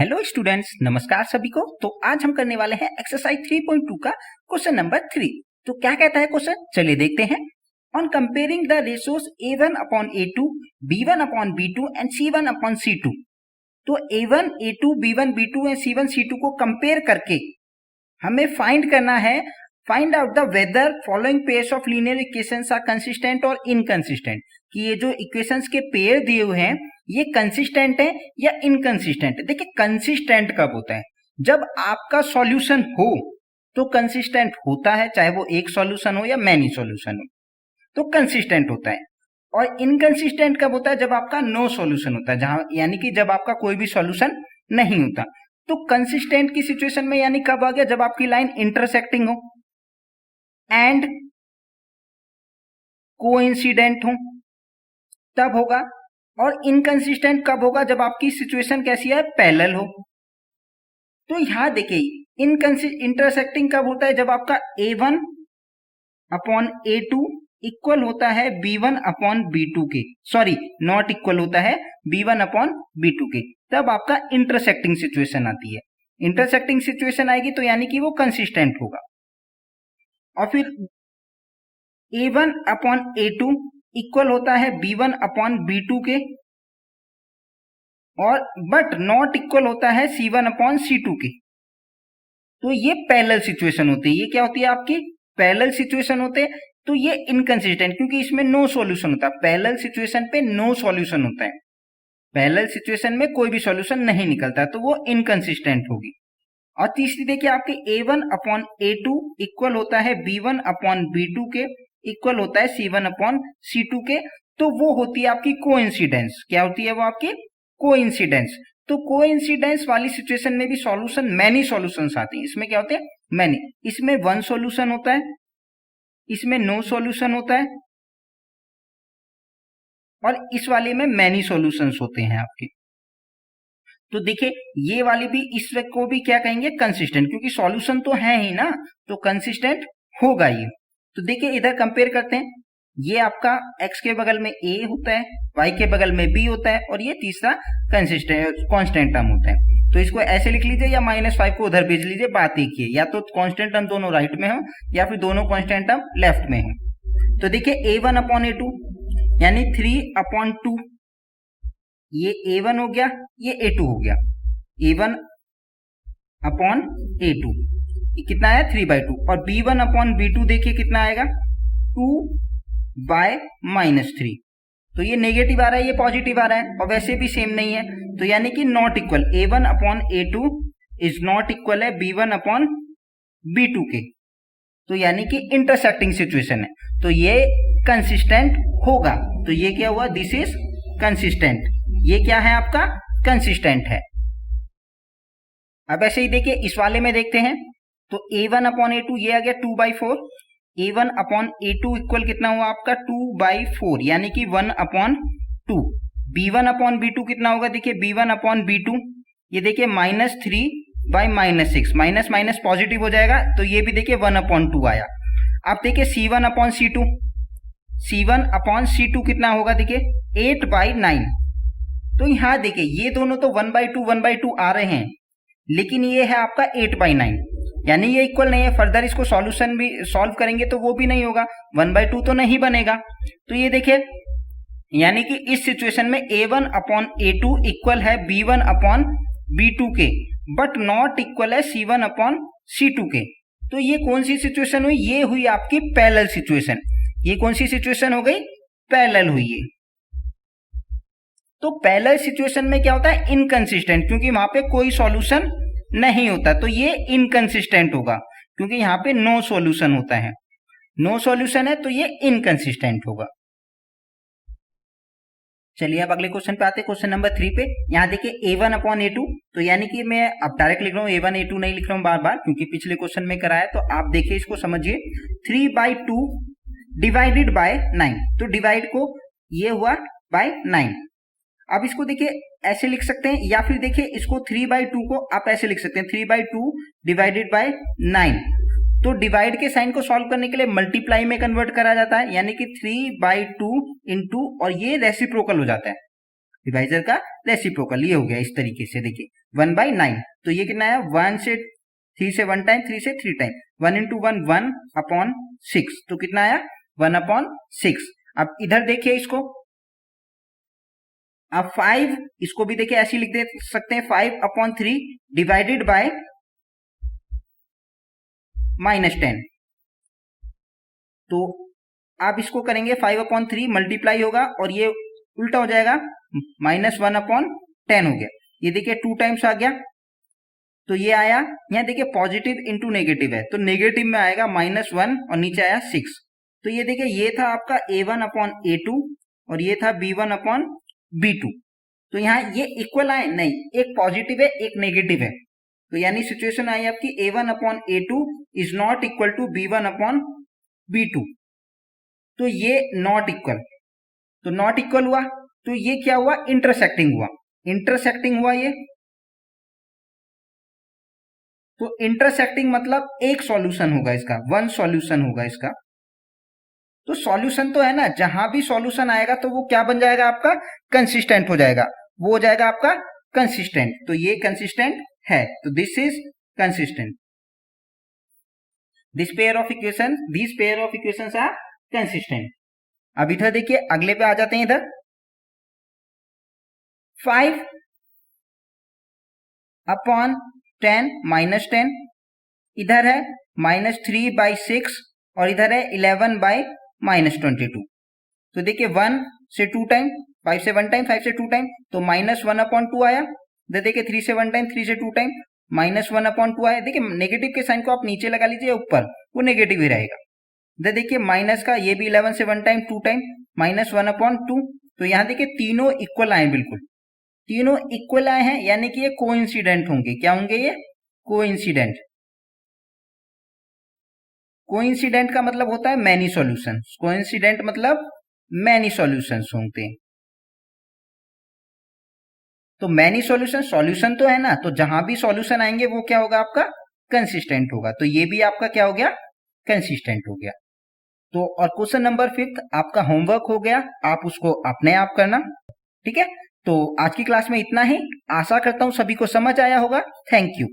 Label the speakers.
Speaker 1: Hello students, नमस्कार सभी को। तो आज हम करने वाले हैं एक्सरसाइज 3.2 का क्वेश्चन नंबर 3। तो क्या कहता है क्वेश्चन, चलिए देखते हैं। On comparing the ratios a1 upon a2, b1 upon b2 and c1 upon c2। तो a1, a2, b1, b2 and c1, c2 को कंपेयर करके हमें फाइंड करना है, find out the whether following pairs of linear equations are consistent और inconsistent. कि ये जो इक्वेशंस के पेयर दिए हुए हैं ये कंसिस्टेंट है या इनकंसिस्टेंट है। देखिए कंसिस्टेंट कब होता है, जब आपका सॉल्यूशन हो तो कंसिस्टेंट होता है, चाहे वो एक सॉल्यूशन हो या मैनी सॉल्यूशन हो, तो कंसिस्टेंट होता है। और इनकंसिस्टेंट कब होता है, जब आपका नो सॉल्यूशन होता है, जहां यानी कि जब आपका कोई भी सॉल्यूशन नहीं होता। तो कंसिस्टेंट की सिचुएशन में यानी कब आ गया, जब आपकी लाइन इंटरसेक्टिंग हो एंड कोइंसिडेंट हो, तब होगा। और इनकंसिस्टेंट कब होगा, जब आपकी सिचुएशन कैसी है, पैरेलल हो। तो यहां देखिए इंटरसेक्टिंग कब होता है, जब आपका a1 अपॉन a2 इक्वल होता है b1 अपॉन b2 के, सॉरी नॉट इक्वल होता है b1 अपॉन b2 के, तब आपका इंटरसेक्टिंग सिचुएशन आती है। इंटरसेक्टिंग सिचुएशन आएगी तो यानी कि वो कंसिस्टेंट होगा। और फिर a1 अपॉन a2 इक्वल होता है b1 अपॉन b2 के, और बट नॉट इक्वल होता है c1 अपॉन c2 के। तो ये पैरेलल सिचुएशन होती है। ये क्या होती है, आपकी पैरेलल सिचुएशन होते हैं। तो ये इनकंसिस्टेंट, क्योंकि इसमें नो सॉल्यूशन होता है। पैरेलल सिचुएशन पे नो सॉल्यूशन होता है, पैरेलल सिचुएशन में कोई भी सॉल्यूशन नहीं निकलता, तो वो इनकंसिस्टेंट होगी। और तीसरी देखिए आपके a1 अपॉन a2 इक्वल होता है b1 अपॉन b2 के, इक्वल होता है c1 अपॉन c2 के। तो वो होती है आपकी कोइंसिडेंस। क्या होती है वो, आपकी कोइंसिडेंस। तो कोइंसिडेंस वाली सिचुएशन में भी सॉल्यूशन मैनी सॉल्यूशंस आते हैं। इसमें क्या होते हैं, मैनी। इसमें वन सॉल्यूशन होता है, इसमें नो सॉल्यूशन होता है, और इस वाले में मैनी सॉल्यूशंस होते हैं आपके। तो देखिए ये वाली भी, इस को भी क्या कहेंगे, कंसिस्टेंट, क्योंकि सॉल्यूशन तो है ही ना, तो कंसिस्टेंट होगा ये। तो देखिए इधर कंपेयर करते हैं। ये आपका x के बगल में a होता है, y के बगल में b होता है, और ये तीसरा कांस्टेंट टर्म होता है। तो इसको ऐसे लिख लीजिए या -5 को उधर भेज लीजिए, बात एक ही है। या तो कांस्टेंट टर्म दोनों राइट में हो या फिर दोनों कांस्टेंट टर्म लेफ्ट में हो। तो देखिए a1 अपॉन a2 यानी 3 अपॉन 2, ये a1 हो गया, ये a2 हो गया। a1 अपॉन a2 कितना है, 3/2। और b1 अपॉन b2 देखिए कितना आएगा, 2/-3। तो ये नेगेटिव आ रहा है, ये पॉजिटिव आ रहा है, और वैसे भी सेम नहीं है, तो यानी कि not equal. a1 upon a2 is not equal है b1 अपॉन b2 के। तो यानी कि इंटरसेक्टिंग सिचुएशन है, तो ये कंसिस्टेंट होगा। तो ये क्या हुआ, दिस इज कंसिस्टेंट। ये क्या है आपका, कंसिस्टेंट है। अब ऐसे ही देखिए इस वाले में देखते हैं। तो a1 अपॉन a2 ये आ गया 2/4। a1 अपॉन a2 इक्वल कितना हुआ आपका, 2/4, यानी कि 1/2। b1 अपॉन b2 कितना होगा, देखिए b1 अपॉन b2 ये देखिए -3/-6, माइनस माइनस पॉजिटिव हो जाएगा, तो ये भी देखिए 1/2 आया। अब देखिए c1 upon c2, c1 upon c2 कितना होगा, देखिए 8/9। तो यहां देखिए ये दोनों तो 1/2 आ रहे हैं, लेकिन ये है आपका 8/9, यानी ये इक्वल नहीं है। फर्दर इसको सॉल्यूशन भी सॉल्व करेंगे तो वो भी नहीं होगा, 1/2 तो नहीं बनेगा। तो ये देखिए यानी कि इस सिचुएशन में a1 अपॉन a2 इक्वल है b1 अपॉन b2 के, बट नॉट इक्वल है c1 अपॉन c2 के। तो ये कौन सी सिचुएशन हुई, ये हुई आपकी पैरेलल सिचुएशन। ये कौन सी सिचुएशन हो गई, पैरेलल हुई है। तो पैरेलल सिचुएशन में क्या होता है, इनकंसिस्टेंट, क्योंकि वहां पे कोई सॉल्यूशन नहीं होता, तो ये इनकंसिस्टेंट होगा, क्योंकि यहाँ पे नो सॉल्यूशन होता है। नो सॉल्यूशन है तो ये इनकंसिस्टेंट होगा। चलिए अब अगले क्वेश्चन पे आते हैं, क्वेश्चन नंबर 3 पे। यहाँ देखिए a1 अपॉन a2, तो यानी कि मैं अब डायरेक्ट लिख रहा हूँ, a1 a2 नहीं लिख रहा हूँ बार बार, क्योंकि पिछले क्वेश्चन में कराया। तो आप देखिए इसको समझिए, 3/2 डिवाइडेड बाय 9, तो डिवाइड को ये हुआ बाय 9। अब इसको देखिए ऐसे लिख सकते हैं, या फिर देखिए इसको 3/2 को आप ऐसे लिख सकते हैं, 3/2 डिवाइडेड बाय 9। तो डिवाइड के साइन को सॉल्व करने के लिए मल्टीप्लाई में कन्वर्ट करा जाता है, यानी कि 3/2 इंटू, और ये रेसिप्रोकल हो जाता है। डिवाइजर का रेसिप्रोकल, ये हो गया इस तरीके से। देखिए 1/9, तो ये कितना है 1 से 3 से 1 टाइम, 3 से 3 टाइम, 1 इंटू 1 1/6, तो कितना आया 1/6। अब इधर देखिए इसको, अब 5 इसको भी देखिए ऐसे लिख दे सकते हैं 5/3 डिवाइडेड बाय -10। तो आप इसको करेंगे 5/3 मल्टीप्लाई होगा और ये उल्टा हो जाएगा, -1/10 हो गया। ये देखिए 2 टाइम्स आ गया, तो ये आया, यहाँ देखिए पॉजिटिव इंटू नेगेटिव है, तो नेगेटिव में आएगा -1 और नीचे आया 6। तो ये देखिए ये था आपका A1/A2 और ये था B1/B2। तो यहाँ ये इक्वल आए नहीं, एक पॉजिटिव है एक नेगेटिव है, तो यानी सिचुएशन आई आपकी A1/A2 is not equal to B1/B2। तो ये नॉट इक्वल, तो नॉट इक्वल हुआ, तो ये क्या हुआ इंटरसेक्टिंग हुआ, इंटरसेक्टिंग हुआ ये। तो इंटरसेक्टिंग मतलब एक सॉल्यूशन होगा इसका, वन सॉल्यूशन होगा इसका। तो सॉल्यूशन तो है ना, जहां भी सॉल्यूशन आएगा तो वो क्या बन जाएगा आपका, कंसिस्टेंट हो जाएगा, वो हो जाएगा आपका कंसिस्टेंट। तो ये कंसिस्टेंट है, तो this is consistent, this pair of equation, this pair of equations are consistent. अब इधर देखिए अगले पे आ जाते हैं, इधर 5/10 -10, इधर है -3/6 और इधर है 11/-22। तो देखिए 1 से 2 टाइम, 5 से 1 टाइम, 5 से 2 टाइम, तो -1/2 आया। इधर देखिए 3 से 1 टाइम, 3 से 2 टाइम, -1/2 आया। देखिए नेगेटिव के साइन को आप नीचे लगा लीजिए, ऊपर वो नेगेटिव ही रहेगा। इधर देखिए माइनस का, ये भी 11 से 1 टाइम 2 टाइम, -1/2। तो यहाँ देखिए तीनों इक्वल आए, बिल्कुल तीनों इक्वल आए हैं, यानी कि ये कोइंसिडेंट होंगे। क्या होंगे ये, कोइंसिडेंट। कोइंसिडेंट का मतलब होता है मैनी सॉल्यूशंस, कोइंसिडेंट मतलब मैनी सॉल्यूशंस होंगे। तो मैनी सॉल्यूशन, सॉल्यूशन तो है ना, तो जहां भी सॉल्यूशन आएंगे वो क्या होगा आपका, कंसिस्टेंट होगा। तो ये भी आपका क्या हो गया, कंसिस्टेंट हो गया। तो और क्वेश्चन नंबर 5 आपका होमवर्क हो गया, आप उसको अपने आप करना, ठीक है। तो आज की क्लास में इतना ही, आशा करता हूं सभी को समझ आया होगा। Thank you.